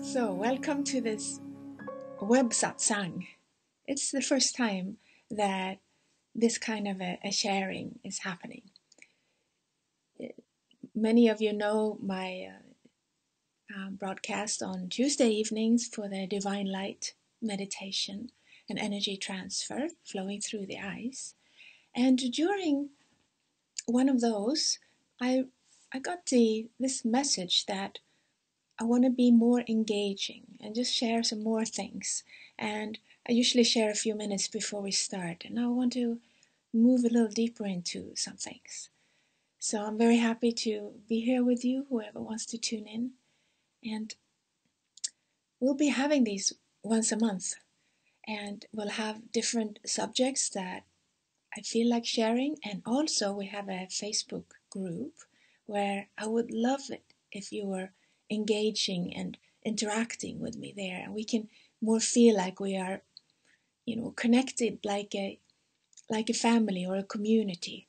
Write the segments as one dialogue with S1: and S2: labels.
S1: So, welcome to this web-satsang. It's the first time that this kind of a sharing is happening. Many of you know my broadcast on Tuesday evenings for the Divine Light meditation and energy transfer flowing through the eyes. And during one of those, I got this message that I want to be more engaging and just share some more things. And I usually share a few minutes before we start. And I want to move a little deeper into some things. So I'm very happy to be here with you, whoever wants to tune in. And we'll be having these once a month. And we'll have different subjects that I feel like sharing. And also we have a Facebook group where I would love it if you were engaging and interacting with me there, and we can more feel like we are, connected like a family or a community.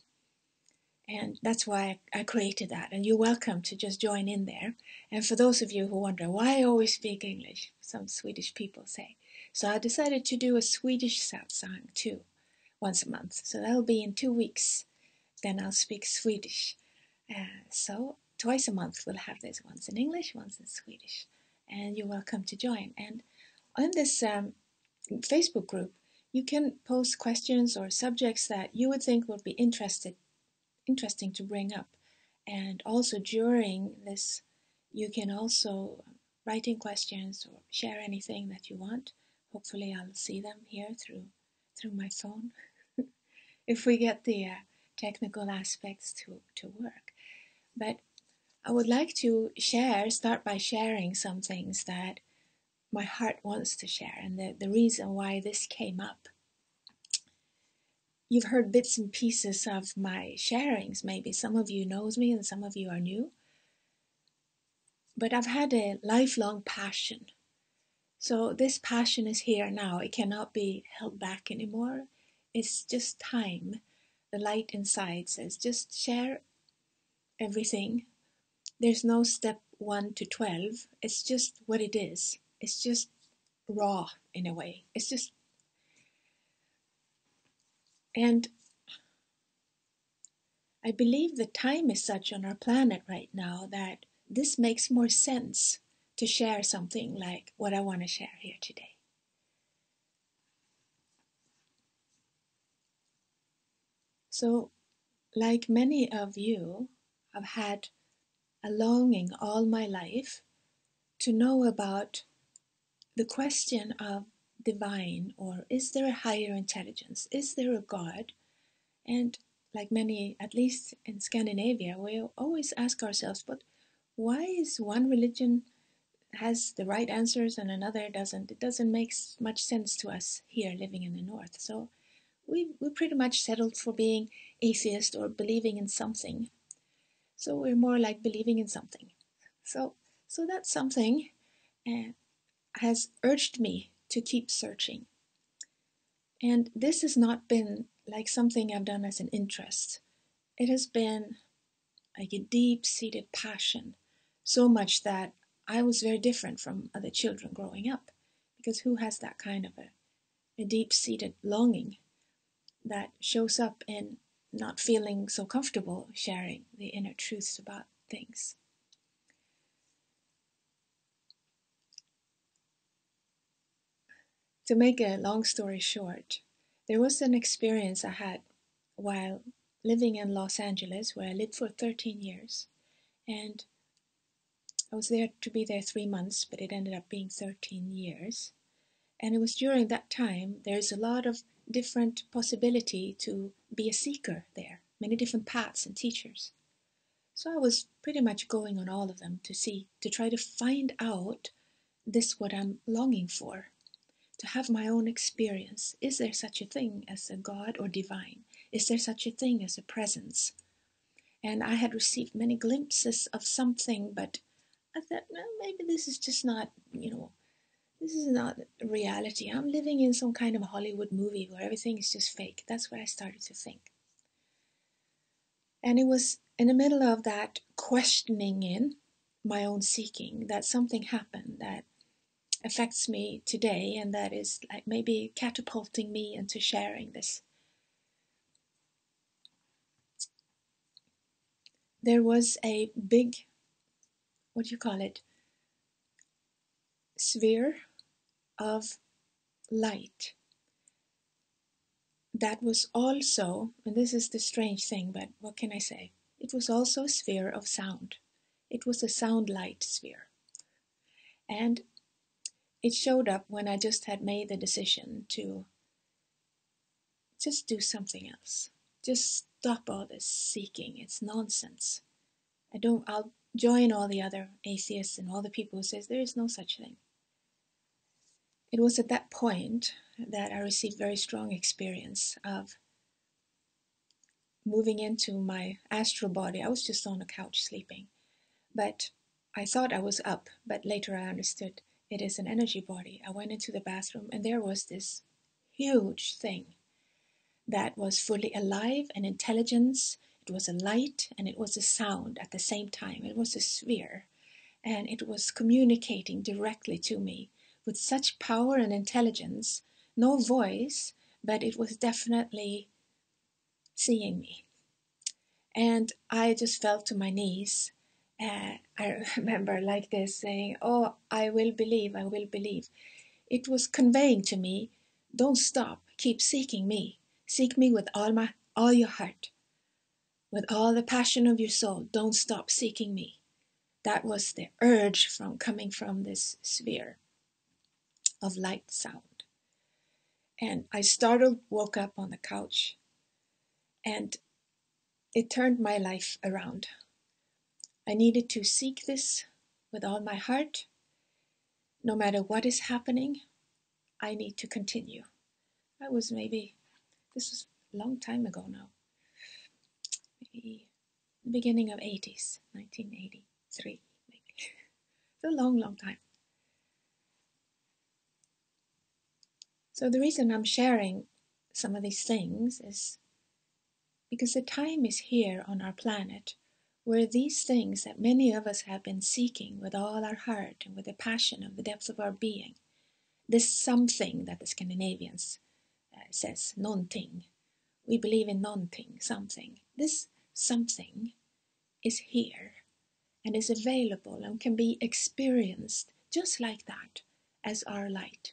S1: And that's why I created that, and you're welcome to just join in there. And for those of you who wonder why I always speak English, some Swedish people say, so I decided to do a Swedish satsang too once a month. So that'll be in 2 weeks. Then I'll speak Swedish. So twice a month we'll have this, once in English, once in Swedish. And you're welcome to join. And on this Facebook group, you can post questions or subjects that you would think would be interesting to bring up. And also during this, you can also write in questions or share anything that you want. Hopefully I'll see them here through my phone if we get the technical aspects to work. But I would like to start by sharing some things that my heart wants to share, and the reason why this came up. You've heard bits and pieces of my sharings, maybe some of you knows me and some of you are new. But I've had a lifelong passion. So this passion is here now. It cannot be held back anymore. It's just time. The light inside says, just share everything. There's no step 1 to 12. It's just what it is. It's just raw in a way. It's just, and I believe the time is such on our planet right now that this makes more sense to share something like what I want to share here today. So, like many of you, I've had a longing all my life to know about the question of divine, or is there a higher intelligence? Is there a God? And like many, at least in Scandinavia, we always ask ourselves, but why is one religion has the right answers and another doesn't? It doesn't make much sense to us here living in the north. So we pretty much settled for being atheist or believing in something. So we're more like believing in something. So that something has urged me to keep searching. And this has not been like something I've done as an interest. It has been like a deep-seated passion, so much that I was very different from other children growing up, because who has that kind of a deep-seated longing that shows up in not feeling so comfortable sharing the inner truths about things? To make a long story short, there was an experience I had while living in Los Angeles, where I lived for 13 years. And I was there to be there 3 months, but it ended up being 13 years. And it was during that time, there's a lot of different possibility to be a seeker there, many different paths and teachers. So I was pretty much going on all of them to try to find out what I'm longing for, to have my own experience. Is there such a thing as a God or divine? Is there such a thing as a presence? And I had received many glimpses of something, but I thought, well, maybe this is just not, this is not reality. I'm living in some kind of Hollywood movie where everything is just fake. That's what I started to think. And it was in the middle of that questioning in my own seeking that something happened that affects me today, and that is like maybe catapulting me into sharing this. There was a big, what do you call it, sphere of light that was also, and this is the strange thing, but what can I say? It was also a sphere of sound. It was a sound light sphere. And it showed up when I just had made the decision to just do something else. Just stop all this seeking. It's nonsense. I'll join all the other atheists and all the people who says there is no such thing. It was at that point that I received very strong experience of moving into my astral body. I was just on a couch sleeping, but I thought I was up, but later I understood it is an energy body. I went into the bathroom and there was this huge thing that was fully alive and intelligence. It was a light and it was a sound at the same time. It was a sphere and it was communicating directly to me with such power and intelligence. No voice, but it was definitely seeing me. And I just fell to my knees. I remember like this saying, oh, I will believe, I will believe. It was conveying to me, don't stop, keep seeking me. Seek me with all your heart, with all the passion of your soul. Don't stop seeking me. That was the urge coming from this sphere of light sound. And I startled, woke up on the couch, and it turned my life around. I needed to seek this with all my heart. No matter what is happening, I need to continue. This was a long time ago now. Maybe the beginning of 80s, 1983, maybe. It's a long, long time. So the reason I'm sharing some of these things is because the time is here on our planet where these things that many of us have been seeking with all our heart and with the passion of the depths of our being, this something that the Scandinavians says, någonting. We believe in någonting, something. This something is here and is available and can be experienced just like that as our light.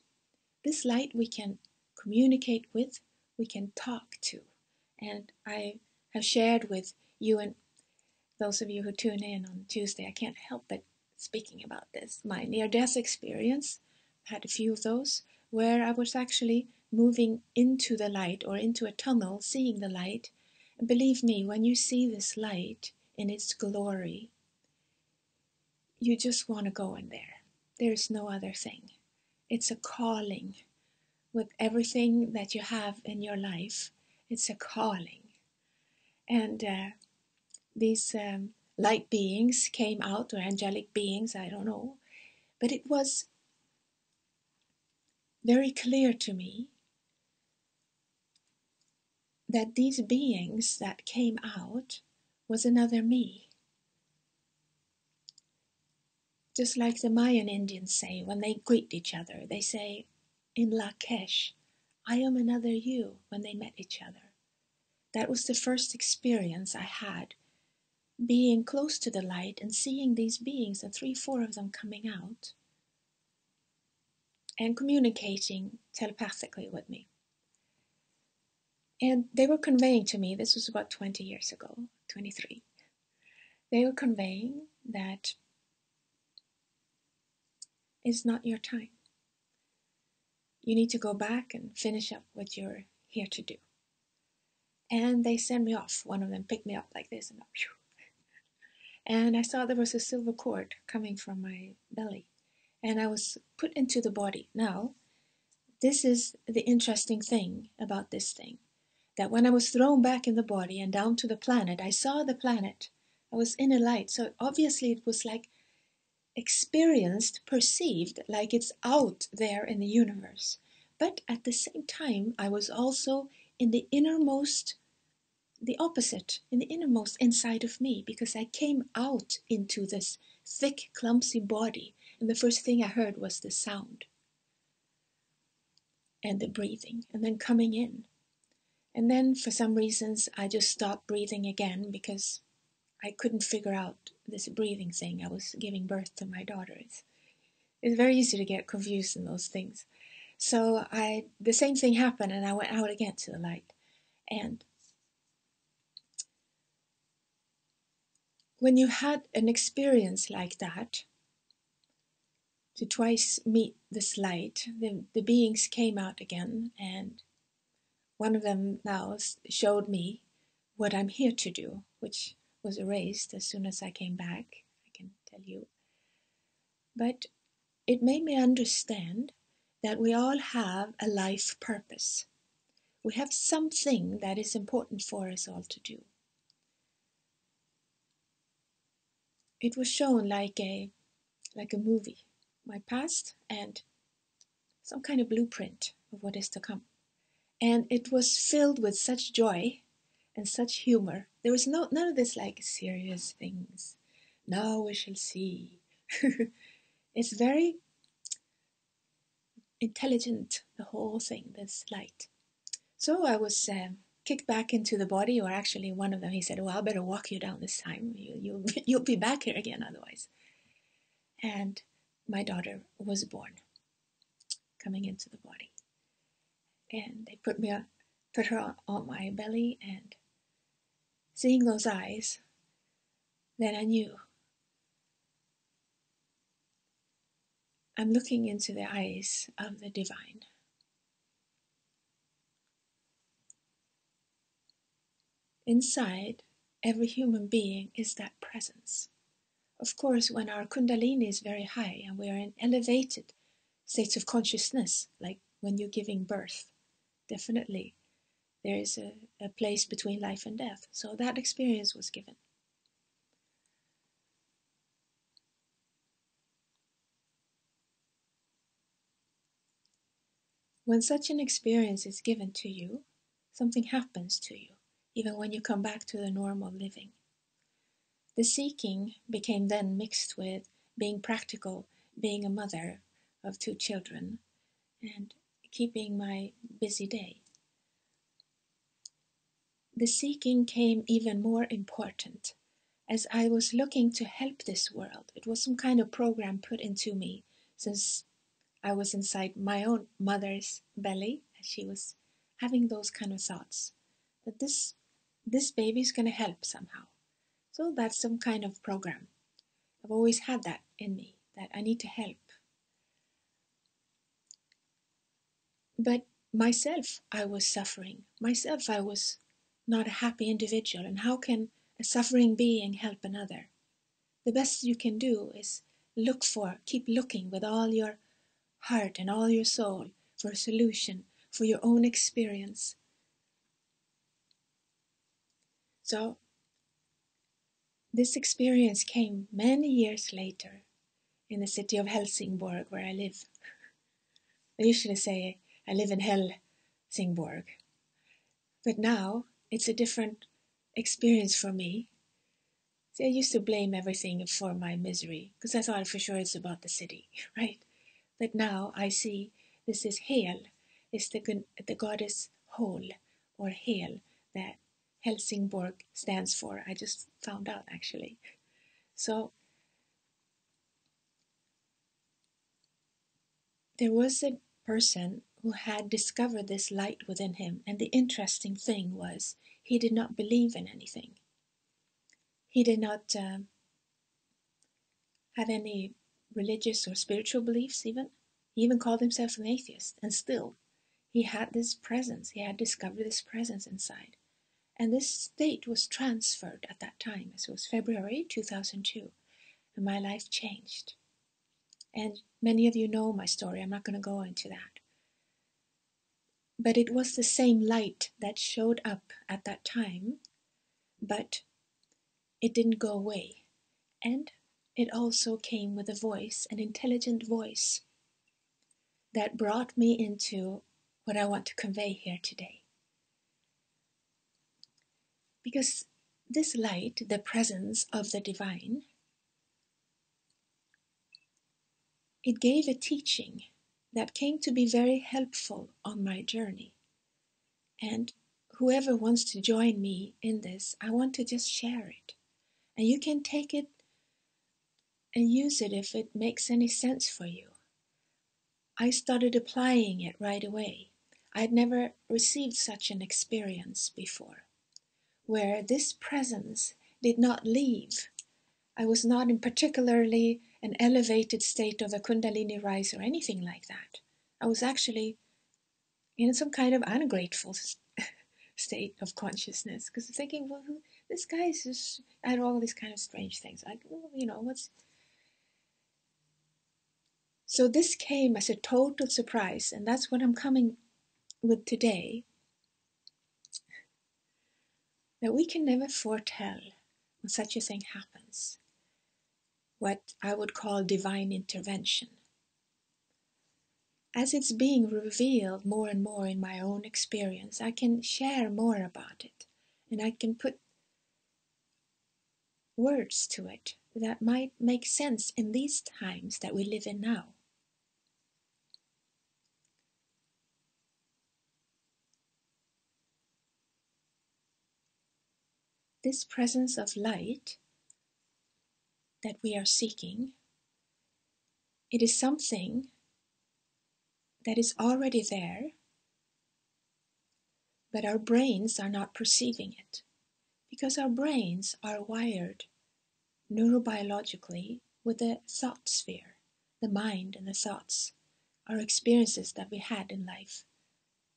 S1: This light we can communicate with, we can talk to. And I have shared with you and those of you who tune in on Tuesday, I can't help but speaking about this. My near-death experience, I had a few of those, where I was actually moving into the light or into a tunnel, seeing the light. And believe me, when you see this light in its glory, you just want to go in there. There's no other thing. It's a calling. With everything that you have in your life, it's a calling. And these light beings came out, or angelic beings, I don't know. But it was very clear to me that these beings that came out was another me. Just like the Mayan Indians say when they greet each other, they say, in Lakesh, I am another you, when they met each other. That was the first experience I had, being close to the light and seeing these beings, and 3-4 of them coming out and communicating telepathically with me. And they were conveying to me, this was about 20 years ago, 23. They were conveying that it's not your time. You need to go back and finish up what you're here to do. And they sent me off. One of them picked me up like this, and I saw there was a silver cord coming from my belly. And I was put into the body. Now, this is the interesting thing about this thing. That when I was thrown back in the body and down to the planet, I saw the planet. I was in a light. So obviously it was like experienced, perceived, like it's out there in the universe. But at the same time, I was also in the innermost the opposite, in the innermost inside of me, because I came out into this thick, clumsy body, and the first thing I heard was the sound and the breathing, and then coming in. And then for some reasons I just stopped breathing again because I couldn't figure out this breathing thing. I was giving birth to my daughter. It's very easy to get confused in those things. So the same thing happened, and I went out again to the light. And when you had an experience like that, to twice meet this light, the beings came out again, and one of them now showed me what I'm here to do, which was erased as soon as I came back, I can tell you. But it made me understand that we all have a life purpose. We have something that is important for us all to do. It was shown like a movie, my past and some kind of blueprint of what is to come. And it was filled with such joy and such humor. There was none of this like serious things. Now we shall see. It's very intelligent, the whole thing, this light. So I was kicked back into the body, or actually one of them, he said, well, I better walk you down this time. You'll be back here again otherwise. And my daughter was born, coming into the body. And they put her on my belly, and seeing those eyes, then I knew. I'm looking into the eyes of the divine. Inside every human being is that presence. Of course, when our kundalini is very high and we are in elevated states of consciousness, like when you're giving birth, definitely there is a place between life and death. So that experience was given. When such an experience is given to you, something happens to you, even when you come back to the normal living. The seeking became then mixed with being practical, being a mother of 2 children, and keeping my busy day. The seeking came even more important as I was looking to help this world. It was some kind of program put into me since I was inside my own mother's belly, and she was having those kind of thoughts that this baby's going to help somehow. So that's some kind of program. I've always had that in me, that I need to help. But myself, I was suffering. Myself, I was not a happy individual. And how can a suffering being help another? The best you can do is keep looking with all your heart and all your soul for a solution, for your own experience. So this experience came many years later in the city of Helsingborg, where I live. I usually say I live in Helsingborg, but now it's a different experience for me. See, I used to blame everything for my misery because I thought for sure it's about the city, right? But now I see this is Hel, is the goddess whole, or Hel, that Helsingborg stands for. I just found out actually. So there was a person who had discovered this light within him, and the interesting thing was he did not believe in anything. He did not have any religious or spiritual beliefs even. He even called himself an atheist, and still he had this presence. He had discovered this presence inside. And this state was transferred at that time. It was February 2002, and my life changed. And many of you know my story. I'm not going to go into that. But it was the same light that showed up at that time, but it didn't go away. And it also came with a voice, an intelligent voice, that brought me into what I want to convey here today. Because this light, the presence of the divine, it gave a teaching that came to be very helpful on my journey. And whoever wants to join me in this, I want to just share it. And you can take it and use it if it makes any sense for you. I started applying it right away. I had never received such an experience before, where this presence did not leave. I was not in particularly an elevated state of a Kundalini rise or anything like that. I was actually in some kind of ungrateful state of consciousness, because thinking, well, this guy is just, I had all these kind of strange things. Like, what's... So this came as a total surprise, and that's what I'm coming with today, that we can never foretell when such a thing happens, what I would call divine intervention. As it's being revealed more and more in my own experience, I can share more about it, and I can put words to it that might make sense in these times that we live in now. This presence of light that we are seeking, it is something that is already there, but our brains are not perceiving it, because our brains are wired neurobiologically with the thought sphere, the mind and the thoughts, our experiences that we had in life,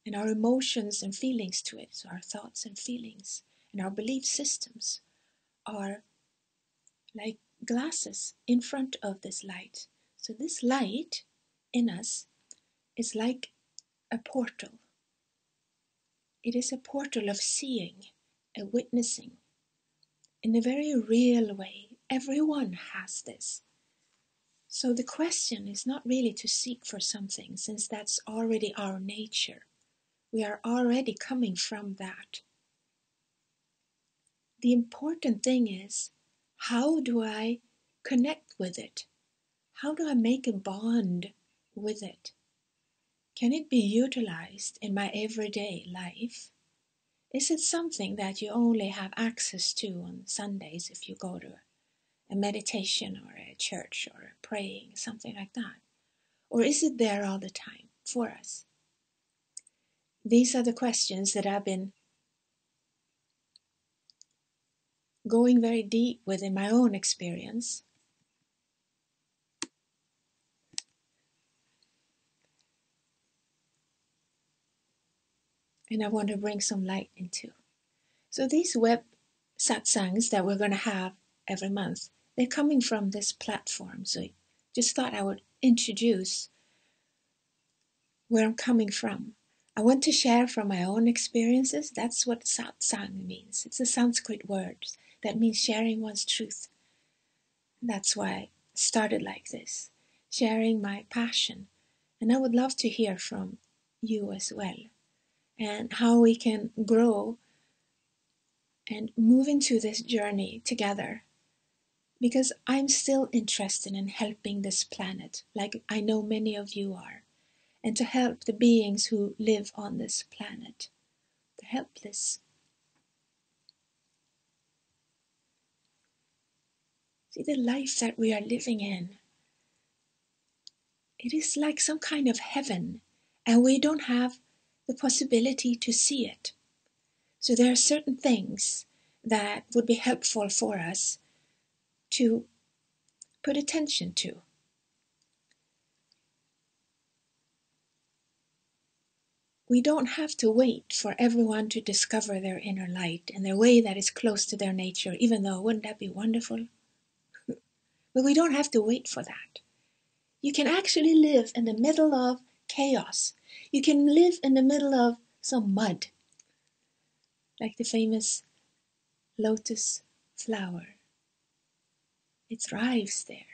S1: and our emotions and feelings to it. So our thoughts and feelings and our belief systems are like glasses in front of this light. So this light in us is like a portal. It is a portal of seeing, a witnessing, in a very real way. Everyone has this. So the question is not really to seek for something, since that's already our nature. We are already coming from that. The important thing is, how do I connect with it? How do I make a bond with it? Can it be utilized in my everyday life? Is it something that you only have access to on Sundays if you go to a meditation or a church or a praying, something like that? Or is it there all the time for us? These are the questions that I've been going very deep with in my own experience. And I want to bring some light into. So these web satsangs that we're going to have every month, they're coming from this platform. So I just thought I would introduce where I'm coming from. I want to share from my own experiences. That's what satsang means. It's a Sanskrit word that means sharing one's truth. And that's why I started like this, sharing my passion. And I would love to hear from you as well, and how we can grow and move into this journey together. Because I'm still interested in helping this planet, like I know many of you are, and to help the beings who live on this planet, the helpless. See, the life that we are living in, it is like some kind of heaven, and we don't have the possibility to see it. So there are certain things that would be helpful for us to put attention to. We don't have to wait for everyone to discover their inner light in their way that is close to their nature, even though wouldn't that be wonderful? But we don't have to wait for that. You can actually live in the middle of chaos. You can live in the middle of some mud, like the famous lotus flower. It thrives there.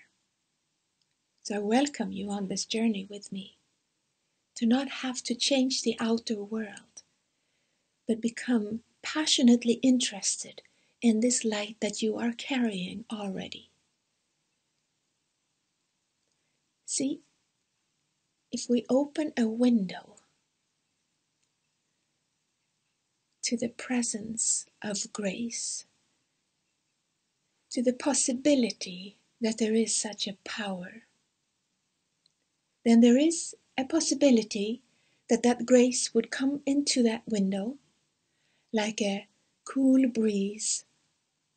S1: So I welcome you on this journey with me, to not have to change the outer world, but become passionately interested in this light that you are carrying already. See, if we open a window to the presence of grace, to the possibility that there is such a power, then there is a possibility that that grace would come into that window like a cool breeze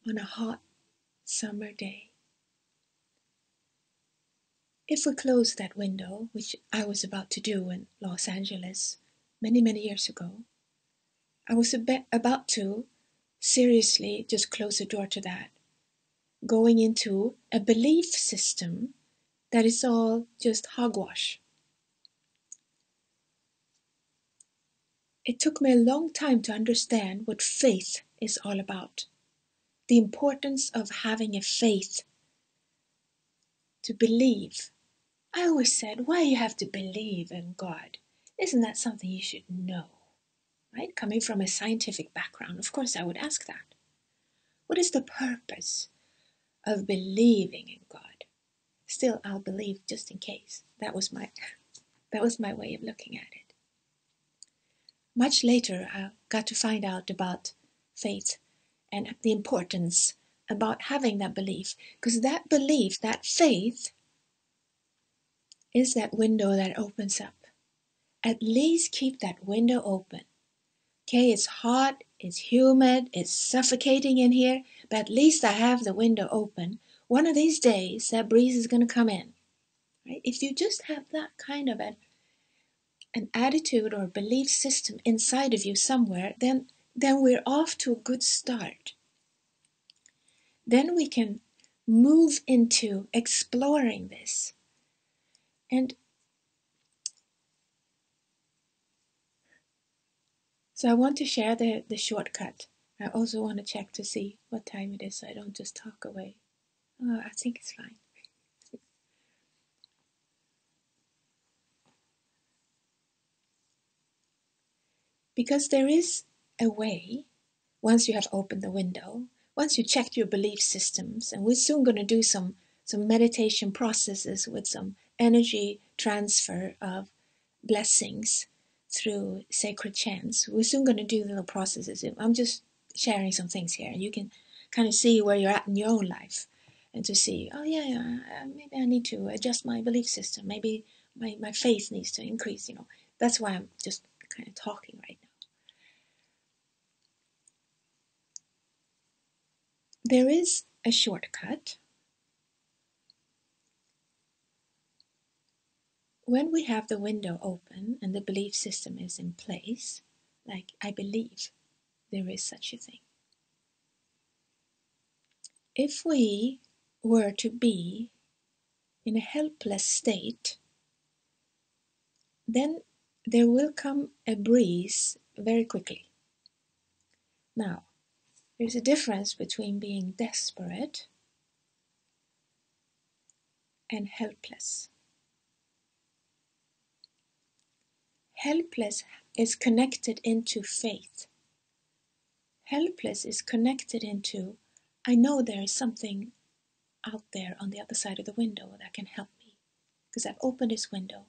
S1: on a hot summer day. If we close that window, which I was about to do in Los Angeles many, many years ago, I was about to seriously just close the door to that, going into a belief system that is all just hogwash. It took me a long time to understand what faith is all about. The importance of having a faith, to believe. I always said, why you have to believe in God? Isn't that something you should know? Right? Coming from a scientific background, of course I would ask that. What is the purpose of believing in God? Still, I'll believe just in case. That was my way of looking at it. Much later, I got to find out about faith and the importance about having that belief. Because that belief, that faith, is that window that opens up. At least keep that window open. Okay, it's hot, it's humid, it's suffocating in here, but at least I have the window open. One of these days, that breeze is going to come in. Right? If you just have that kind of an attitude or belief system inside of you somewhere, then we're off to a good start. Then we can move into exploring this. And so I want to share the shortcut. I also want to check to see what time it is so I don't just talk away. Oh, I think it's fine. Because there is a way, once you have opened the window, once you checked your belief systems, and we're soon going to do some meditation processes with some energy transfer of blessings through sacred chants. We're soon going to do little processes. I'm just sharing some things here, and you can kind of see where you're at in your own life, and to see, oh yeah, maybe I need to adjust my belief system. Maybe my faith needs to increase. That's why I'm just kind of talking right now. There is a shortcut. When we have the window open and the belief system is in place, like I believe there is such a thing. If we were to be in a helpless state, then there will come a breeze very quickly. Now, there's a difference between being desperate and helpless. Helpless is connected into faith. Helpless is connected into, I know there is something out there on the other side of the window that can help me, because I've opened this window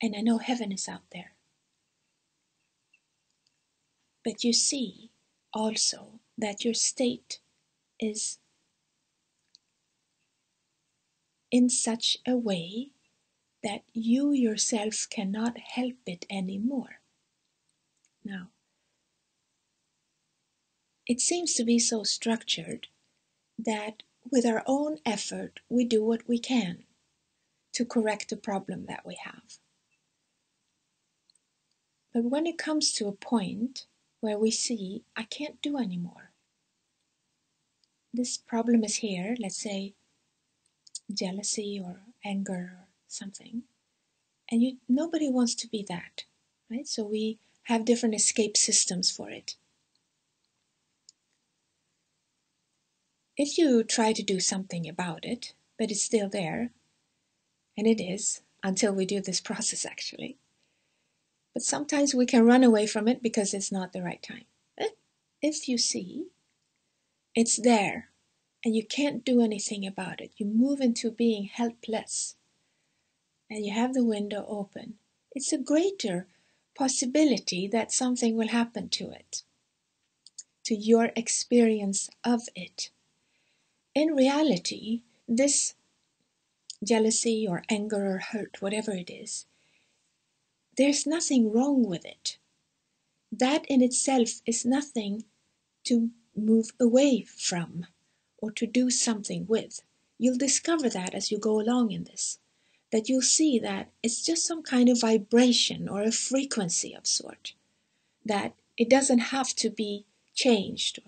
S1: and I know heaven is out there. But you see also that your state is in such a way that you yourself cannot help it anymore. Now, it seems to be so structured that with our own effort we do what we can to correct the problem that we have. But when it comes to a point where we see, I can't do anymore. This problem is here, let's say jealousy or anger or something, and nobody wants to be that, right? So we have different escape systems for it. If you try to do something about it, but it's still there, and it is, until we do this process actually. But sometimes we can run away from it because it's not the right time. if you see, it's there, and you can't do anything about it. You move into being helpless, and you have the window open. It's a greater possibility that something will happen to it, to your experience of it. In reality, this jealousy or anger or hurt, whatever it is, there's nothing wrong with it. That in itself is nothing to move away from or to do something with. You'll discover that as you go along in this, that you'll see that it's just some kind of vibration or a frequency of sort, that it doesn't have to be changed.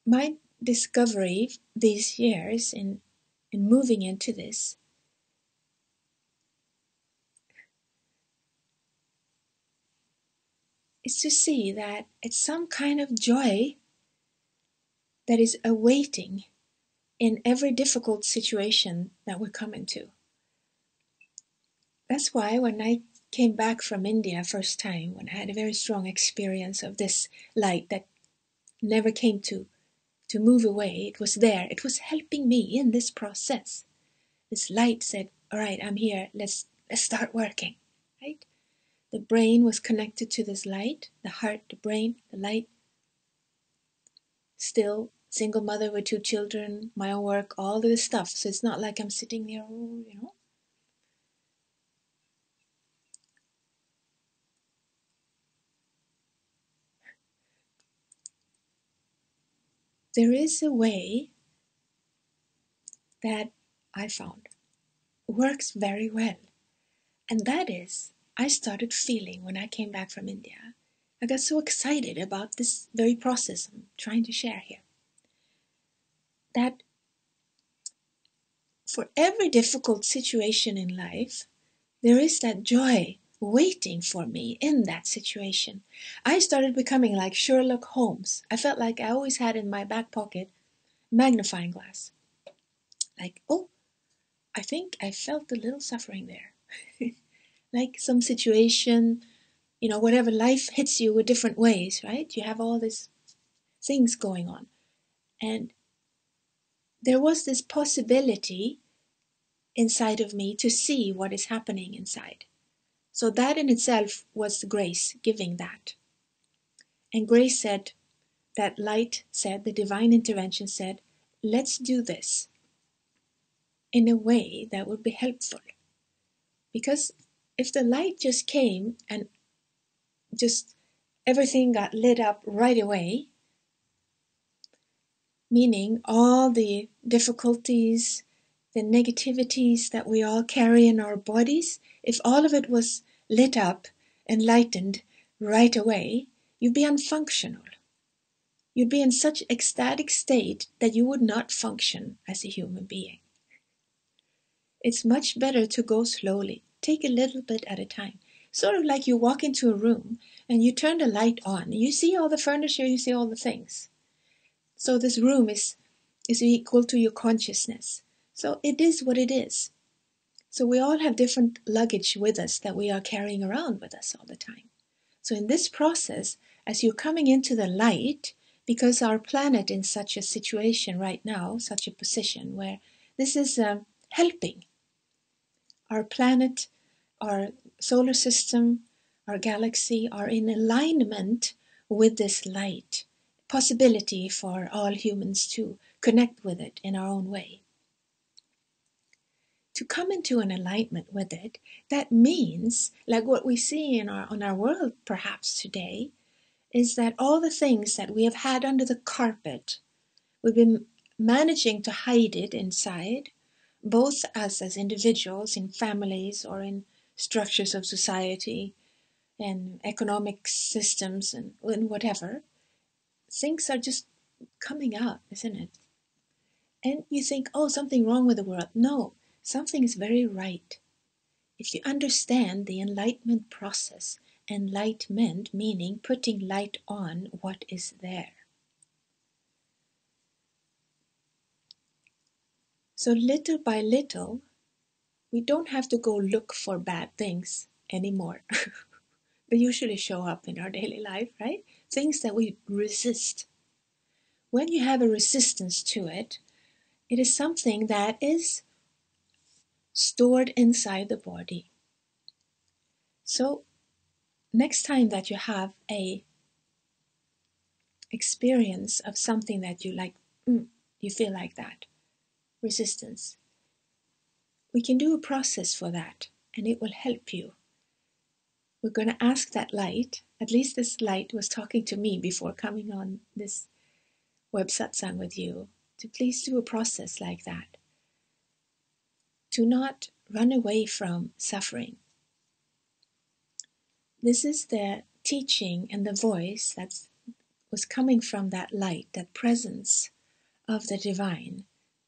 S1: My discovery these years in moving into this is to see that it's some kind of joy that is awaiting in every difficult situation that we come into. That's why when I came back from India first time, when I had a very strong experience of this light that never came to move away, it was there, it was helping me in this process. This light said, all right, I'm here, let's start working, right? The brain was connected to this light, the heart, the brain, the light. Still, single mother with 2 children, my own work, all of this stuff. So it's not like I'm sitting there, There is a way that I found works very well. And that is, I started feeling when I came back from India, I got so excited about this very process I'm trying to share here, that for every difficult situation in life, there is that joy waiting for me in that situation. I started becoming like Sherlock Holmes. I felt like I always had in my back pocket a magnifying glass. Like, oh, I think I felt a little suffering there. Like some situation, whatever, life hits you with different ways, right? You have all these things going on. And there was this possibility inside of me to see what is happening inside. So that in itself was grace giving that. And grace said, that light said, the divine intervention said, let's do this in a way that would be helpful. Because if the light just came and just everything got lit up right away, meaning all the difficulties, the negativities that we all carry in our bodies, if all of it was lit up, enlightened right away, you'd be unfunctional. You'd be in such ecstatic state that you would not function as a human being. It's much better to go slowly, take a little bit at a time. Sort of like you walk into a room and you turn the light on. You see all the furniture, you see all the things. So this room is equal to your consciousness. So it is what it is. So we all have different luggage with us that we are carrying around with us all the time. So in this process, as you're coming into the light, because our planet in such a situation right now, such a position where this is helping. Our planet, our solar system, our galaxy are in alignment with this light. Possibility for all humans to connect with it in our own way. To come into an alignment with it, that means, like what we see on our world perhaps today, is that all the things that we have had under the carpet, we've been managing to hide it inside, both us as individuals, in families, or in structures of society, and economic systems, and whatever. Things are just coming out, isn't it? And you think, oh, something wrong with the world. No, something is very right. If you understand the enlightenment process, enlightenment meaning putting light on what is there. So little by little, we don't have to go look for bad things anymore. They usually show up in our daily life, right? Things that we resist. When you have a resistance to it, it is something that is stored inside the body. So next time that you have a experience of something that you like, you feel like that, resistance, we can do a process for that, and it will help you. We're going to ask that light, at least this light was talking to me before coming on this web-satsang with you, to please do a process like that. To not run away from suffering. This is the teaching and the voice that was coming from that light, that presence of the divine,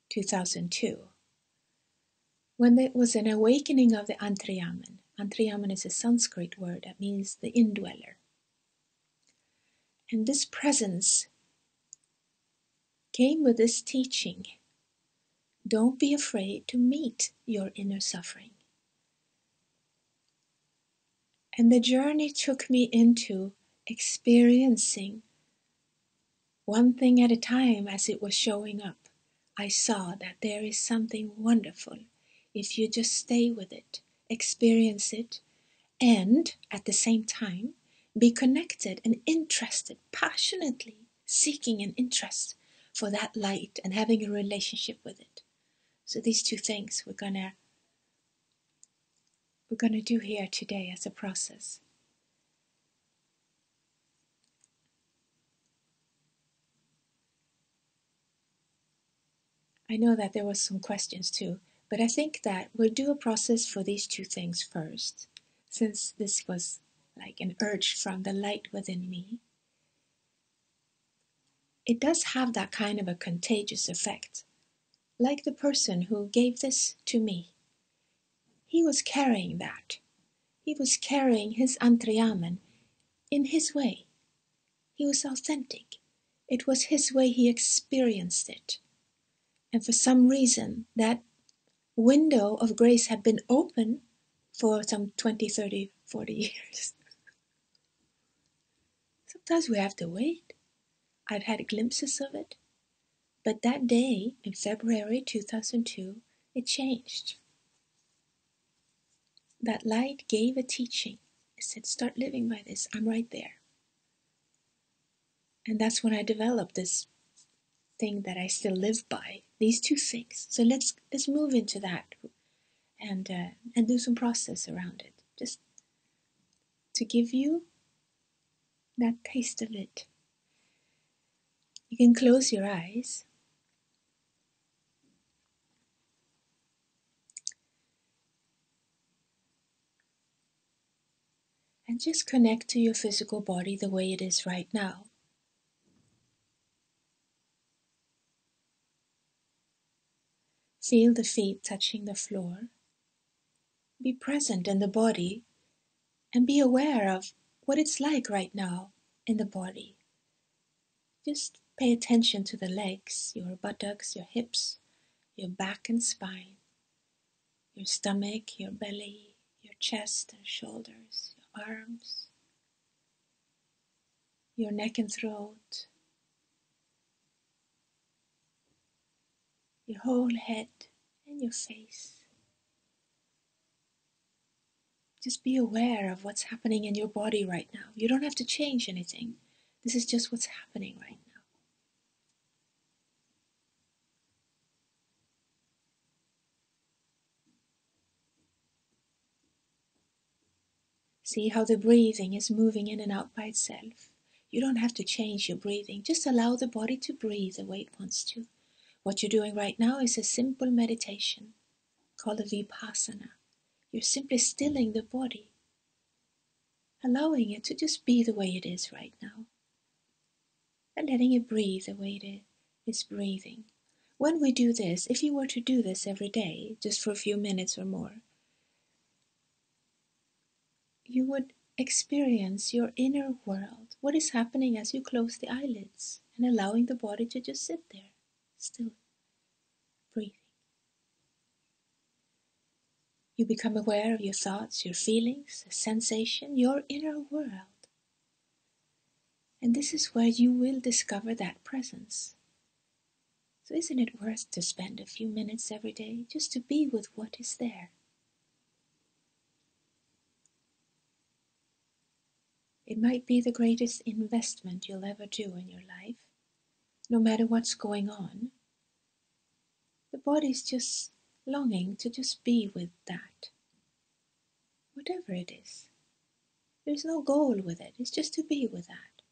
S1: 2002. When there was an awakening of the Antriyaman. Antriyaman is a Sanskrit word that means the indweller. And this presence came with this teaching. Don't be afraid to meet your inner suffering. And the journey took me into experiencing one thing at a time as it was showing up. I saw that there is something wonderful if you just stay with it, experience it, and at the same time be connected and interested, passionately seeking an interest for that light and having a relationship with it. So these two things we're gonna do here today as a process. I know that there was some questions too, but I think that we'll do a process for these two things first, since this was like an urge from the light within me. It does have that kind of a contagious effect. Like the person who gave this to me. He was carrying that. He was carrying his Antriyaman in his way. He was authentic. It was his way he experienced it. And for some reason, that window of grace had been open for some 20, 30, 40 years. Sometimes we have to wait. I'd had glimpses of it. But that day, in February 2002, it changed. That light gave a teaching. It said, start living by this. I'm right there. And that's when I developed this thing that I still live by. These two things. So let's move into that and do some process around it. Just to give you that taste of it. You can close your eyes. And just connect to your physical body the way it is right now. Feel the feet touching the floor. Be present in the body and be aware of what it's like right now in the body. Just pay attention to the legs, your buttocks, your hips, your back and spine, your stomach, your belly, your chest and shoulders, your arms, your neck and throat, your whole head and your face. Just be aware of what's happening in your body right now. You don't have to change anything. This is just what's happening right now. See how the breathing is moving in and out by itself. You don't have to change your breathing. Just allow the body to breathe the way it wants to. What you're doing right now is a simple meditation called a vipassana. You're simply stilling the body, allowing it to just be the way it is right now, and letting it breathe the way it is breathing. When we do this, if you were to do this every day, just for a few minutes or more, you would experience your inner world, what is happening as you close the eyelids, and allowing the body to just sit there, still breathing. You become aware of your thoughts, your feelings, the sensation, your inner world. And this is where you will discover that presence. So isn't it worth to spend a few minutes every day just to be with what is there? It might be the greatest investment you'll ever do in your life. No matter what's going on, the body's just longing to just be with that. Whatever it is. There's no goal with it. It's just to be with that.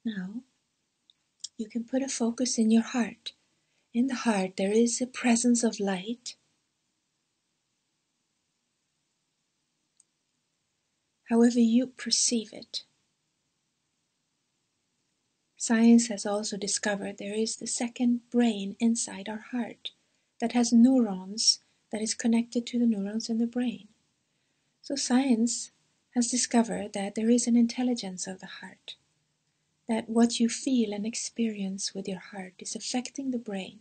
S1: Now, you can put a focus in your heart. In the heart, there is a presence of light. However you perceive it. Science has also discovered there is the second brain inside our heart that has neurons that is connected to the neurons in the brain. So science has discovered that there is an intelligence of the heart, that what you feel and experience with your heart is affecting the brain.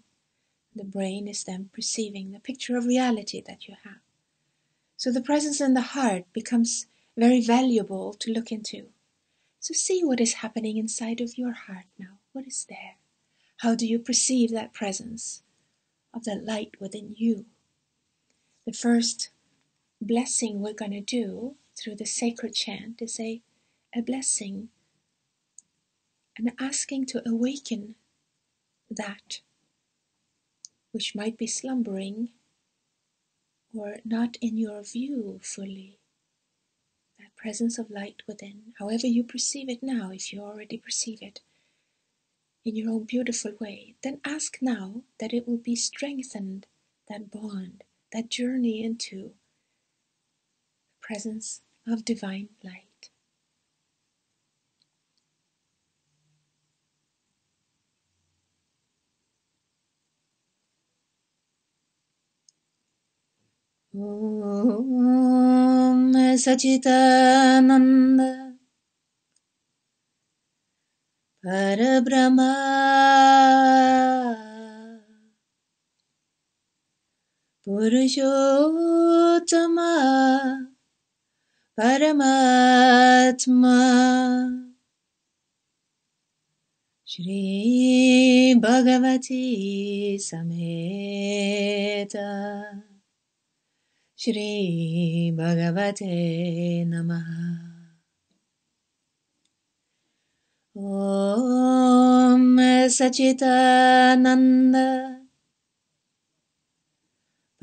S1: The brain is then perceiving the picture of reality that you have. So the presence in the heart becomes very valuable to look into. So see what is happening inside of your heart now. What is there? How do you perceive that presence of that light within you? The first blessing we're going to do through the sacred chant is a blessing and asking to awaken that which might be slumbering or not in your view fully. That presence of light within, however you perceive it now, if you already perceive it in your own beautiful way, then ask now that it will be strengthened, that bond, that journey into the presence of divine light. Om Sachitananda Parabrahma Purushottama Paramatma Shri Bhagavati Sameta Shri Bhagavate Namaha. Om Sachitananda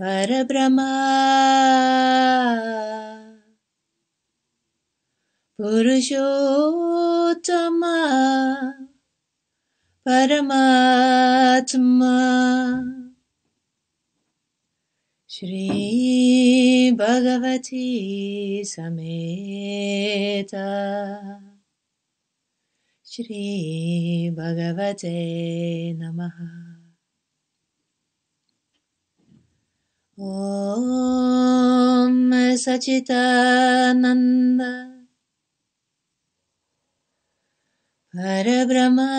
S1: Parabrahma Purushottama Paramatma Shri Bhagavati Sameta Shri Bhagavate Namaha. Om Sachitananda Parabrahma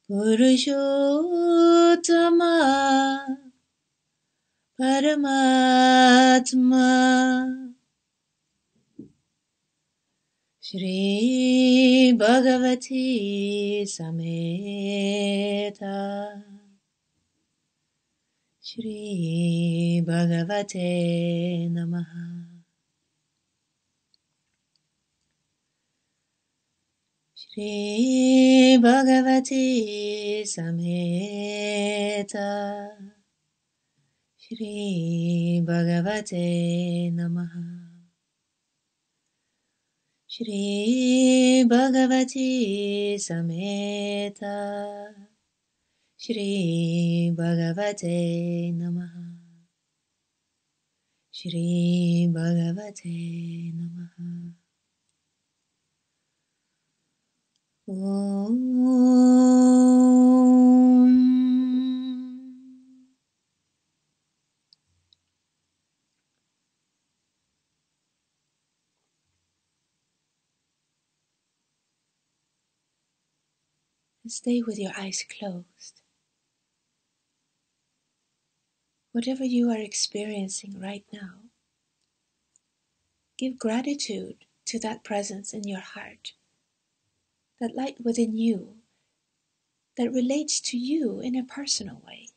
S1: Purushottama Paramatma Shri Bhagavati Sameta Shri Bhagavate Namaha. Shri Bhagavati Sameta Shri Bhagavate Namaha. Shri Bhagavati Sameta Shri Bhagavate Namaha. Shri Bhagavate Namaha. Om. And stay with your eyes closed. whatever you are experiencing right now, give gratitude to that presence in your heart, that light within you that relates to you in a personal way.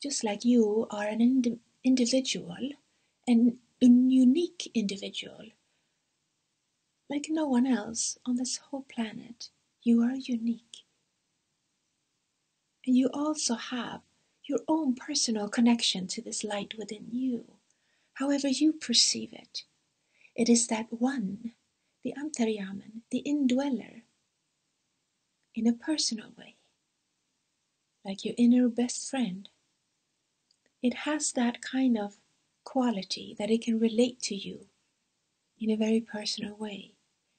S1: Just like you are an individual, and a unique individual, like no one else on this whole planet. You are unique. And you also have your own personal connection to this light within you. However you perceive it, it is that one, the Antaryaman, the indweller, in a personal way, like your inner best friend. It has that kind of quality that it can relate to you in a very personal way,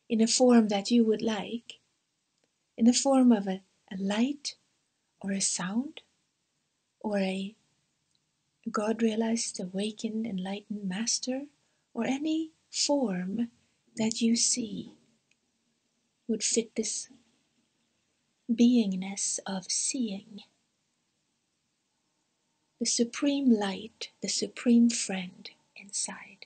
S1: in a form that you would like, in the form of a light or a sound or a God-realized, awakened, enlightened master, or any form that you see would fit this beingness of seeing. The supreme light, the supreme friend inside,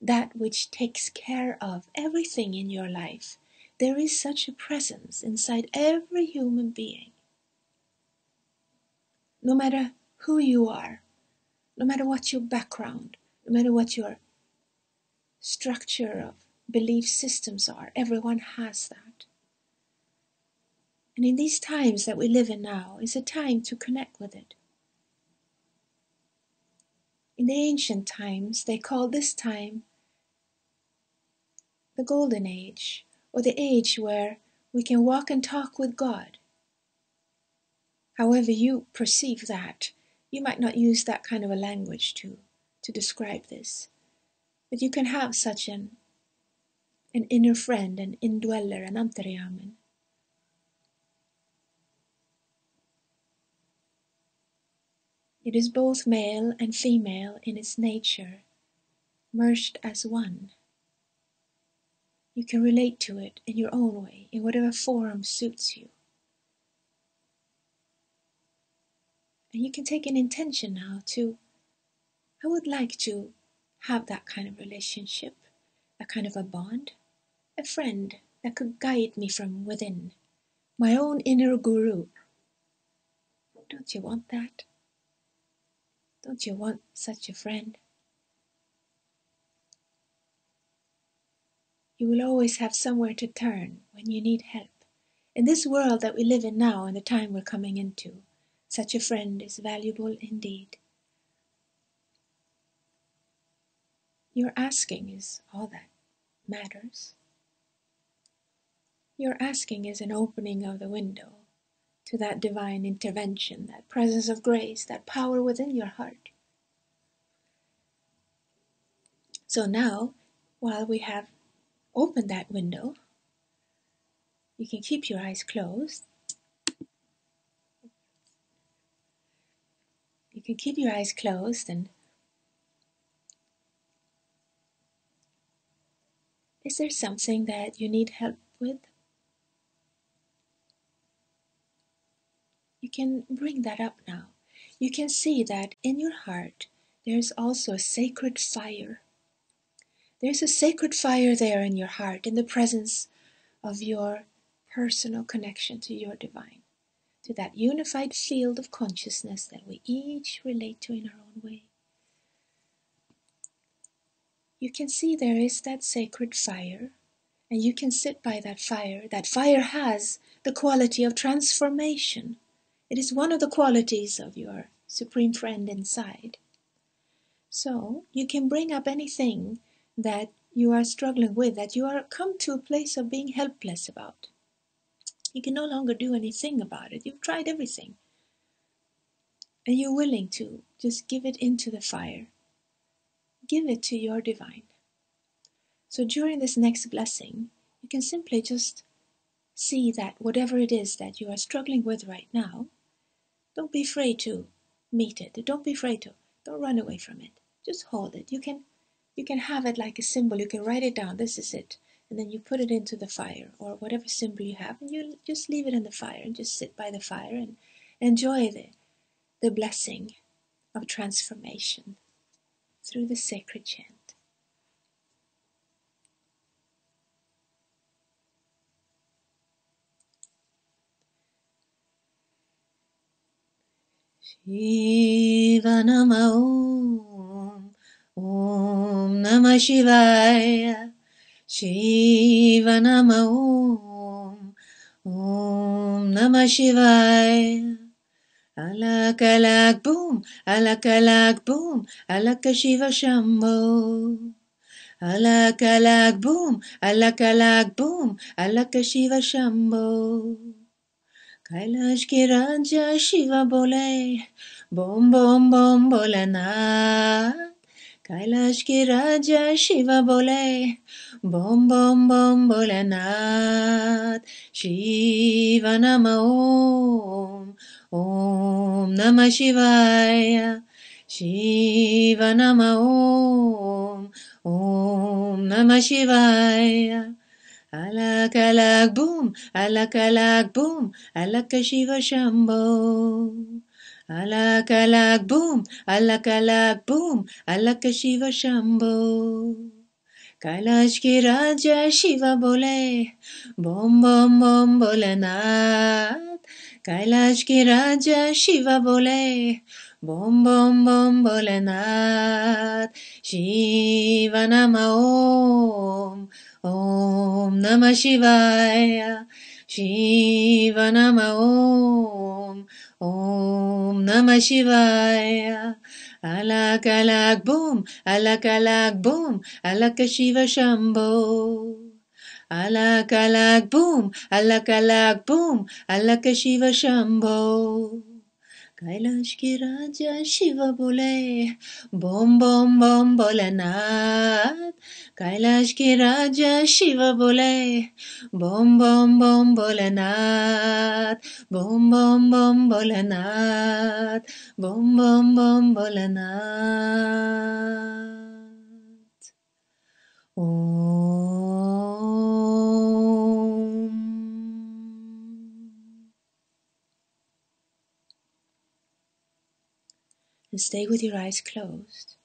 S1: that which takes care of everything in your life. There is such a presence inside every human being. No matter who you are, no matter what your background, no matter what your structure of belief systems are, everyone has that. And in these times that we live in now is a time to connect with it. In the ancient times, they called this time the Golden Age, or the age where we can walk and talk with God. However you perceive that, you might not use that kind of a language to describe this. But you can have such an inner friend, an indweller, an Antaryaman. It is both male and female in its nature, merged as one. You can relate to it in your own way, in whatever form suits you. And you can take an intention now to, I would like to have that kind of relationship, that kind of a bond, a friend that could guide me from within, my own inner guru. Don't you want that? Don't you want such a friend? You will always have somewhere to turn when you need help. In this world that we live in now, and the time we're coming into, such a friend is valuable indeed. Your asking is all that matters. Your asking is an opening of the window to that divine intervention, that presence of grace, that power within your heart. So now, while we have opened that window, you can keep your eyes closed. You can keep your eyes closed, and is there something that you need help with? You can bring that up now. You can see that in your heart there's also a sacred fire. There's a sacred fire there in your heart, in the presence of your personal connection to your divine, to that unified field of consciousness that we each relate to in our own way. You can see there is that sacred fire, and you can sit by that fire. That fire has the quality of transformation. It is one of the qualities of your supreme friend inside. So you can bring up anything that you are struggling with, that you are come to a place of being helpless about. You can no longer do anything about it. You've tried everything. And you're willing to just give it into the fire. Give it to your divine. So during this next blessing, you can simply just see that whatever it is that you are struggling with right now, don't be afraid to meet it. Don't be afraid to. Don't run away from it. Just hold it. You can have it like a symbol. You can write it down. This is it. And then you put it into the fire, or whatever symbol you have, and you just leave it in the fire and just sit by the fire and enjoy the blessing of transformation through the sacred chant. Shiva Nama Om, Om Namah Shivaya. Shiva Nama Om, Om Namah Shivaya. Alak alak boom, alak boom, alak Shiva Shambho. Alak boom, alak boom, alak Shiva Shambho. Kailash ki Raja Shiva bole, bom bom bom bolana. Kailash ki Raja Shiva bole, bom bom bom bolana. Shiva Nama Om, Om Namah Shivaya. Shiva Nama Om, Om Namah Shivaya. Alak boom, alak boom, alak Shiva Shambho. Alak boom, alak boom, alak Shiva Shambho. Kailash ki Raja Shiva bole, bom bom bom bolanath. Kailash ki Raja Shiva bole, bom bom bom bolanath. Shiva Nama Om, Om Namah Shivaya. Shiva Nama Om, Om Namah Shivaya. Alak boom, alak boom, alak Shiva Shambho. Alak boom, alak boom, alak Shiva Shambho. Kailash ki Raja Shiva bole, bom bom bom bolanath. Kailash ki Raja Shiva bole, bom bom bom bolanath. Bom bom bom bolanath. Bom bom bom bolanath. Om. And stay with your eyes closed.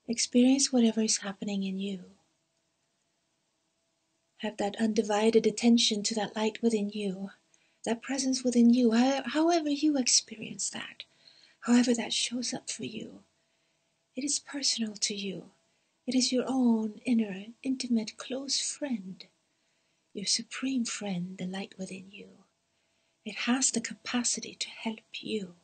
S1: Experience whatever is happening in you. Have that undivided attention to that light within you, that presence within you, however you experience that, however that shows up for you. It is personal to you. It is your own inner, intimate, close friend, your supreme friend, the light within you. It has the capacity to help you.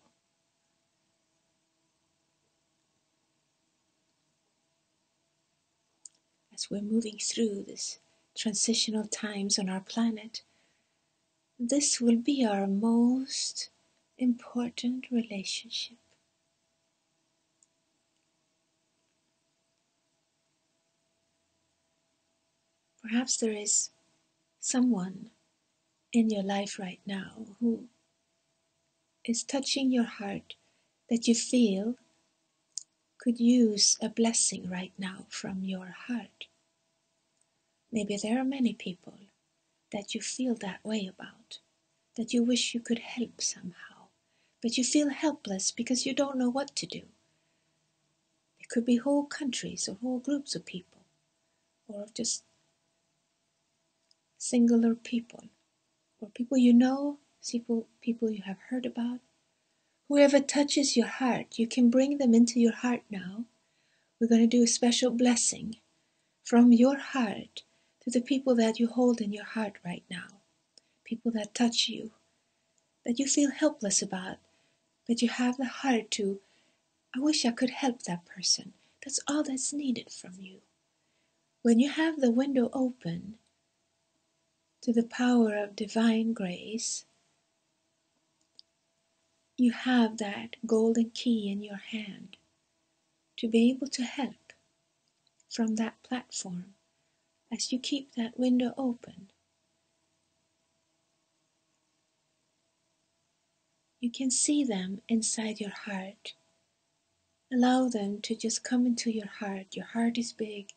S1: As we're moving through this transitional times on our planet, this will be our most important relationship. Perhaps there is someone in your life right now who is touching your heart that you feel could use a blessing right now from your heart. Maybe there are many people that you feel that way about, that you wish you could help somehow, but you feel helpless because you don't know what to do. It could be whole countries or whole groups of people, or just singular people, or people you know, people you have heard about. Whoever touches your heart, you can bring them into your heart now. We're going to do a special blessing from your heart to the people that you hold in your heart right now. People that touch you, that you feel helpless about, but you have the heart to, I wish I could help that person. That's all that's needed from you. When you have the window open to the power of divine grace, you have that golden key in your hand to be able to help from that platform. As you keep that window open, you can see them inside your heart. Allow them to just come into your heart. Your heart is big.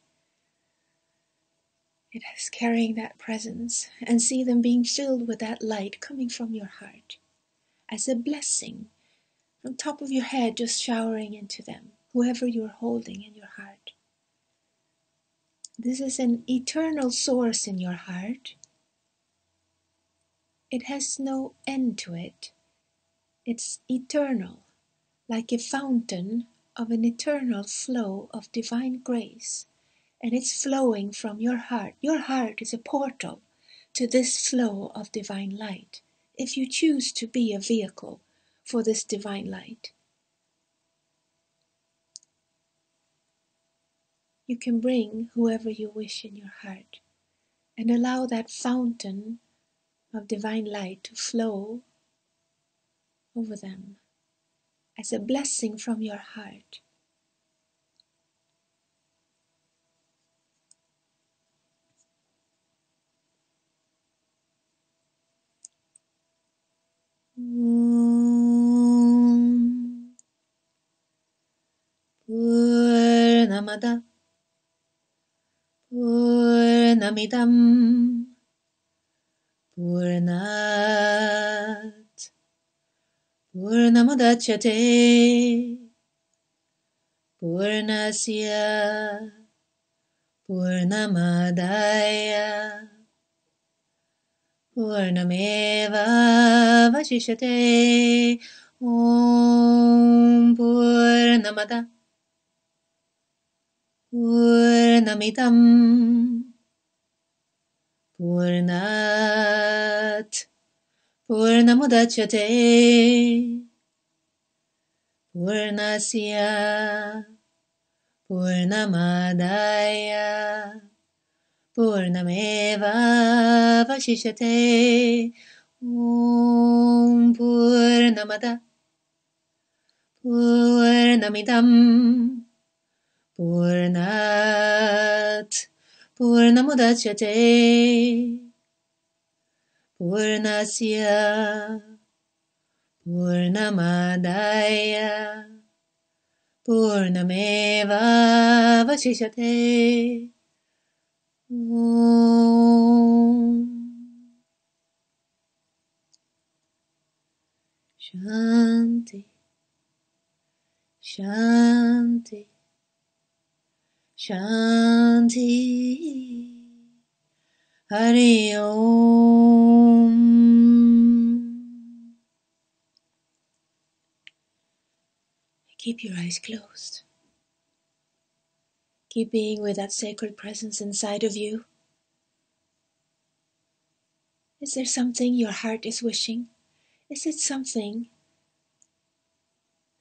S1: It is carrying that presence, and see them being filled with that light coming from your heart as a blessing From top of your head, just showering into them, whoever you're holding in your heart. This is an eternal source in your heart. It has no end to it. It's eternal, like a fountain of an eternal flow of divine grace. And it's flowing from your heart. Your heart is a portal to this flow of divine light, if you choose to be a vehicle for this divine light. You can bring whoever you wish in your heart and allow that fountain of divine light to flow over them as a blessing from your heart. Purnamada Purnamidam Purnat Purnamudachyate Purnasya Purnamadaya Purnameva Vashishyate. Om Purnamada Purnamidam Purnat Purnamudachyate Purnasya Purnamadaya Purnameva Vashishyate. Om Purnamada Purnamidam Purnat Purnamudachyate Purnasya Purnamadaya Purnameva Vashishyate. Om Shanti Shanti Shanti. Hari Om. Keep your eyes closed. Keep being with that sacred presence inside of you. Is there something your heart is wishing? Is it something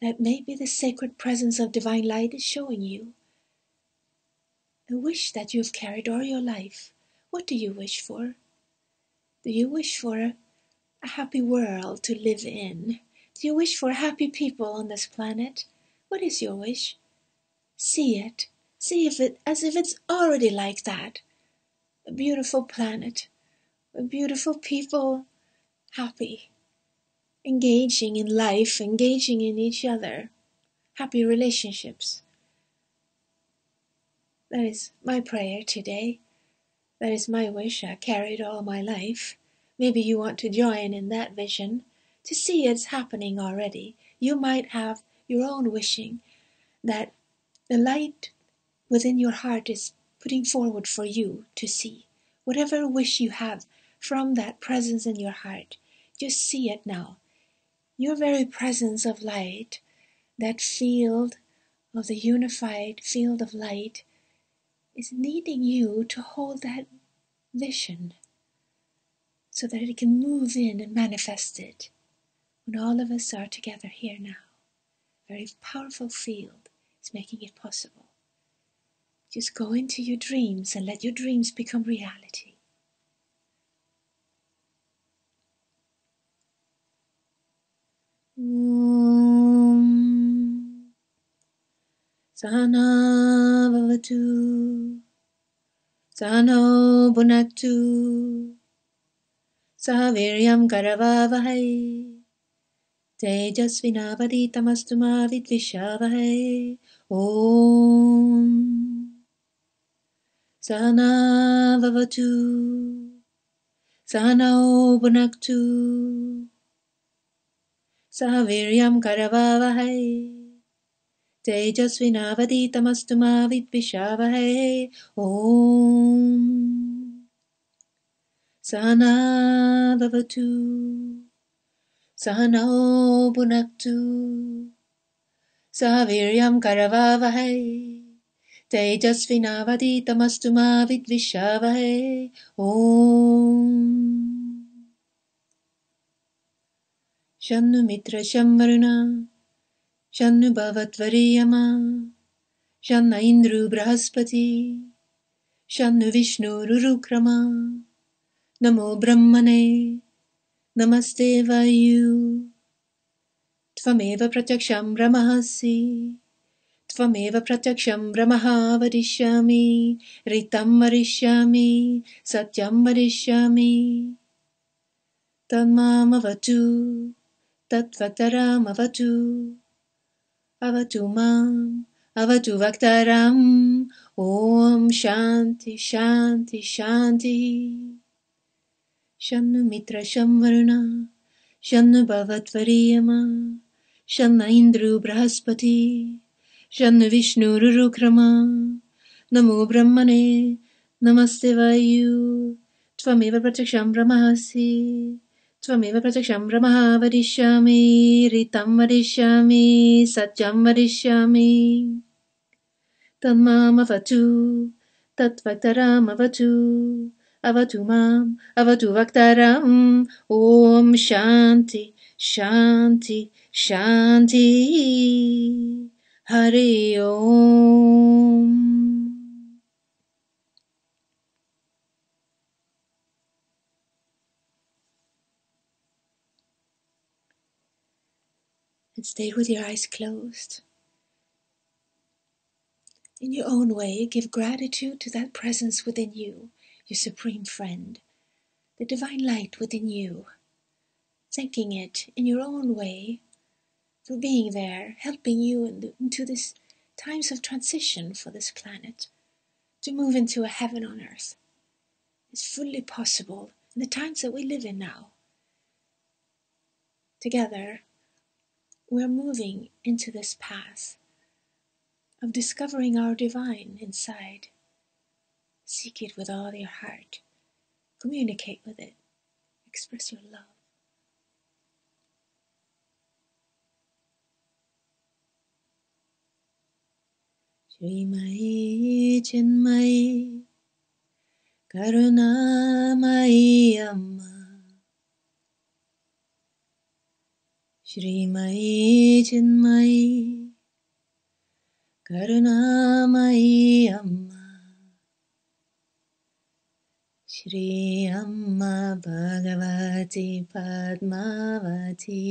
S1: that maybe the sacred presence of divine light is showing you? A wish that you've carried all your life. What do you wish for? Do you wish for a happy world to live in? Do you wish for happy people on this planet? What is your wish? See it. See as if it's already like that. A beautiful planet. A beautiful people. Happy. Engaging in life. Engaging in each other. Happy relationships. That is my prayer today. That is my wish. I carried all my life. Maybe you want to join in that vision, to see it's happening already. You might have your own wishing that the light within your heart is putting forward for you to see. Whatever wish you have from that presence in your heart, just see it now. Your very presence of light, that field of the unified field of light, is needing you to hold that vision so that it can move in and manifest it when all of us are together here now. A very powerful field is making it possible. Just go into your dreams and let your dreams become reality. Om Sahana Bhavatu Sahano Bhunaktu Saviryam Karavavahai Tejasvinavaditamastu ma vidvishavahai. Om Sahana Bhavatu Sahano Bhunaktu
S2: Saviryam Karavavahai Tejasvinavaditamastu ma vidvishavahai. Om Sahana Bhavatu Sahano Bhunaktu Saviryam Karavavahai Tejasvinavaditamastu ma vidvishavahai. Om Shannu Mitra Shamvaruna Shannu Bhavatvariyama Shanna Indru Brahaspati Shannu Vishnu Rurukrama Namo Brahmane Namaste Vayu Tvameva Pratyaksham Brahmasi Tvameva Pratyaksham Brahmaha Vadishyami Ritam Varishyami Satyam Varishyami Tanmam Avatu Tatvaktaram Avatu Avatu Mam Avatu Vaktaram. Om Shanti Shanti Shanti. Shannu Mitra Shamvaruna Shannu Bhavatvariyama Shanna Indru Brahaspati Shannu Vishnu Rurukrama Namo Brahmane Namaste Vayu Tvameva Pratyaksham Brahmasi Tvameva Pratyaksham Brahmaha Vadishyami Ritam Vadishyami Satyam Vadishyami Tanmam Avatu Tatvaktaram Avatu Avatu Mam Avatu Vaktaram. Om Shanti Shanti Shanti. Hari Om. And stay with your eyes closed. In your own way, give gratitude to that presence within you, your supreme friend, the divine light within you, thanking it in your own way for being there, helping you into these times of transition for this planet, to move into a heaven on earth. It's fully possible in the times that we live in now. Together, we're moving into this path of discovering our divine inside. Seek it with all your heart. Communicate with it. Express your love. Shrimai Chinmai Karunamai Amma Shrimai Chinmai Karunamai Amma Shri Amma Bhagavati Padmavati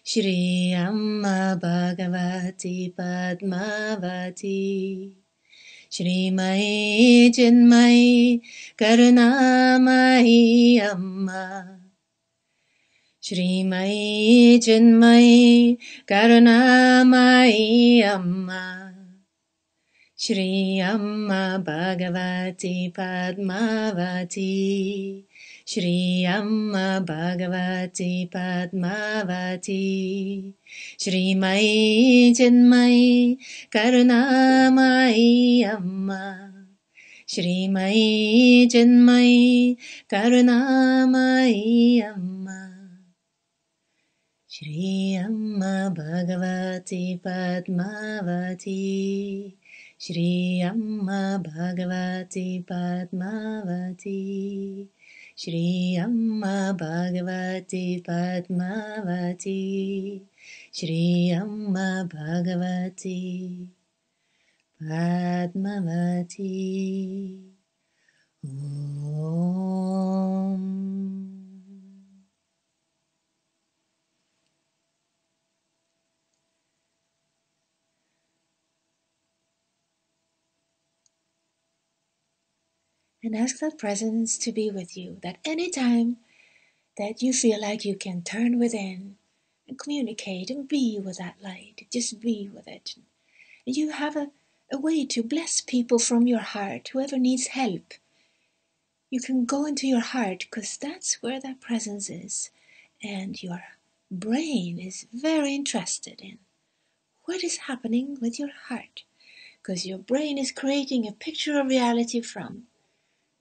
S2: Shri Amma Bhagavati Padmavati Shri Mai Chinmai Karunamai Amma Shri Mai Chinmai Karunamai Amma Shri Amma Bhagavati Padmavati Shri Amma Bhagavati Padmavati Shri Mai Chinmai Karunamai Amma Shri Mai Chinmai Karunamai Amma Shri Amma Bhagavati Padmavati Shri Amma Bhagavati Padmavati Shri Amma Bhagavati Padmavati Shri Amma Bhagavati Padmavati. Om. And ask that presence to be with you, that anytime that you feel like you can turn within and communicate and be with that light, just be with it. And you have a way to bless people from your heart, whoever needs help. You can go into your heart because that's where that presence is. And you're brain is very interested in what is happening with your heart, because your brain is creating a picture of reality from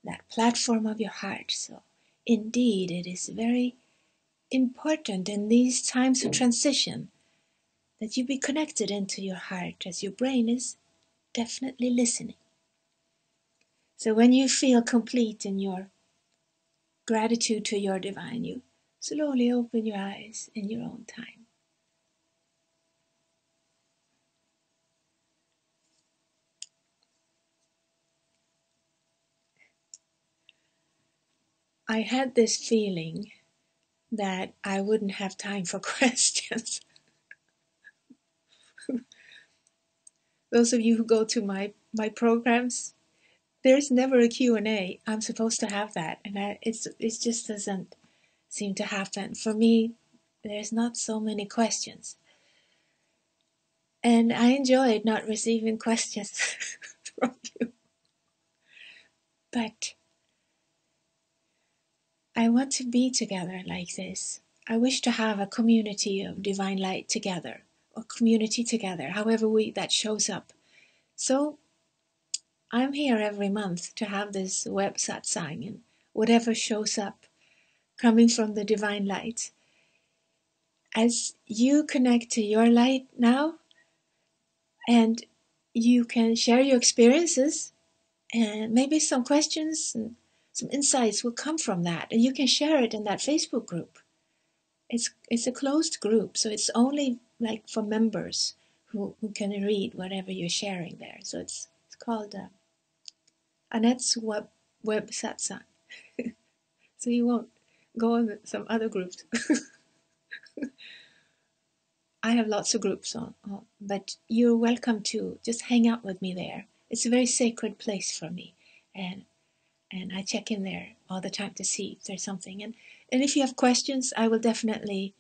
S2: that platform of your heart. So indeed, it is very important in these times of transition that you be connected into your heart, as your brain is definitely listening. So when you feel complete in your gratitude to your divine, you slowly open your eyes in your own time. I had this feeling that I wouldn't have time for questions. Those of you who go to my programs, there's never a Q&A. I'm supposed to have that, and it just doesn't seem to happen. For me, there's not so many questions. And I enjoyed not receiving questions from you. But I want to be together like this. I wish to have a community of divine light together, or community together, however that shows up. So I'm here every month to have this web-satsang, and whatever shows up coming from the divine light. As you connect to your light now, and you can share your experiences, and maybe some questions and some insights will come from that, and you can share it in that Facebook group. It's a closed group, so it's only like for members who can read whatever you're sharing there. So it's called Annette's web satsang. So you won't go on some other groups. I have lots of groups on, but you're welcome to just hang out with me there. It's a very sacred place for me, and I check in there all the time to see if there's something. And if you have questions, I will definitely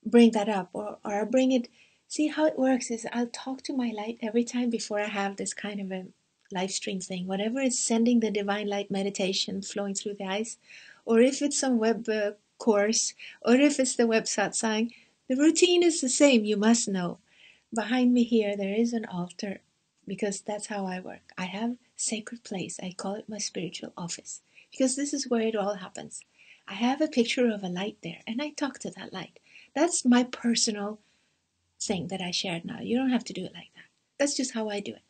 S2: bring that up, or I'll bring it. See how it works is I'll talk to my light every time before I have this kind of a live stream thing. Whatever is sending the divine light meditation flowing through the eyes, or if it's some web course, or if it's the web satsang, the routine is the same, you must know. Behind me here there is an altar, because that's how I work. I have a sacred place. I call it my spiritual office, because this is where it all happens. I have a picture of a light there, and I talk to that light. That's my personal thing that I shared now. You don't have to do it like that. That's just how I do it.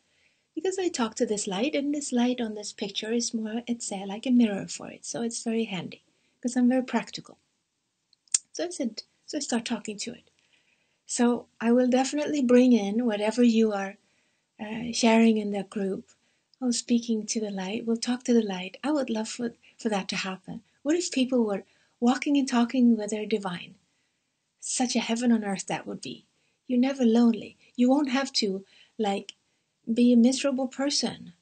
S2: Because I talk to this light, and this light on this picture is more, it's like a mirror for it. So it's very handy, because I'm very practical. So I start talking to it. So I will definitely bring in whatever you are sharing in that group. Oh, speaking to the light. We'll talk to the light. I would love for that to happen. What if people were walking and talking with their divine? Such a heaven on earth that would be. You're never lonely. You won't have to be a miserable person.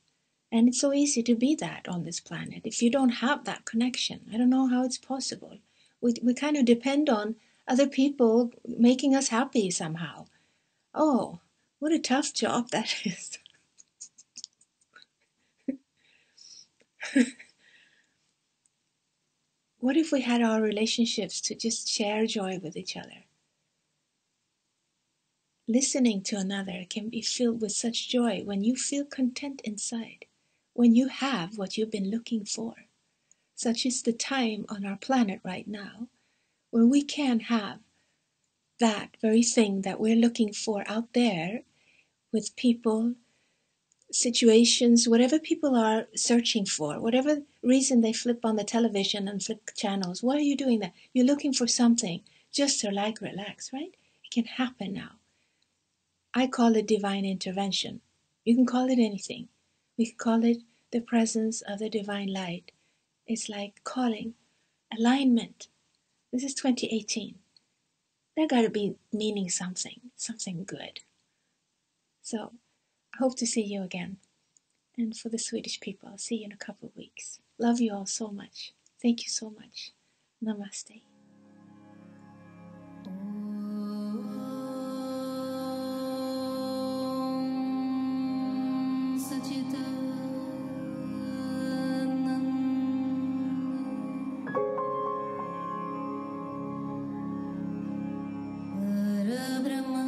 S2: And it's so easy to be that on this planet if you don't have that connection. I don't know how it's possible. We kind of depend on other people making us happy somehow. Oh, what a tough job that is. What if we had our relationships to just share joy with each other? Listening to another can be filled with such joy when you feel content inside, when you have what you've been looking for. Such is the time on our planet right now, where we can have that very thing that we're looking for out there, with people, situations, whatever people are searching for, whatever reason they flip on the television and flip channels. Why are you doing that? You're looking for something just to relax, right? It can happen now. I call it divine intervention. You can call it anything. We can call it the presence of the divine light. It's like calling alignment. This is 2018. That got to be meaning something good. So I hope to see you again. And for the Swedish people, I'll see you in a couple of weeks. Love you all so much. Thank you so much. Namaste.
S3: Brahma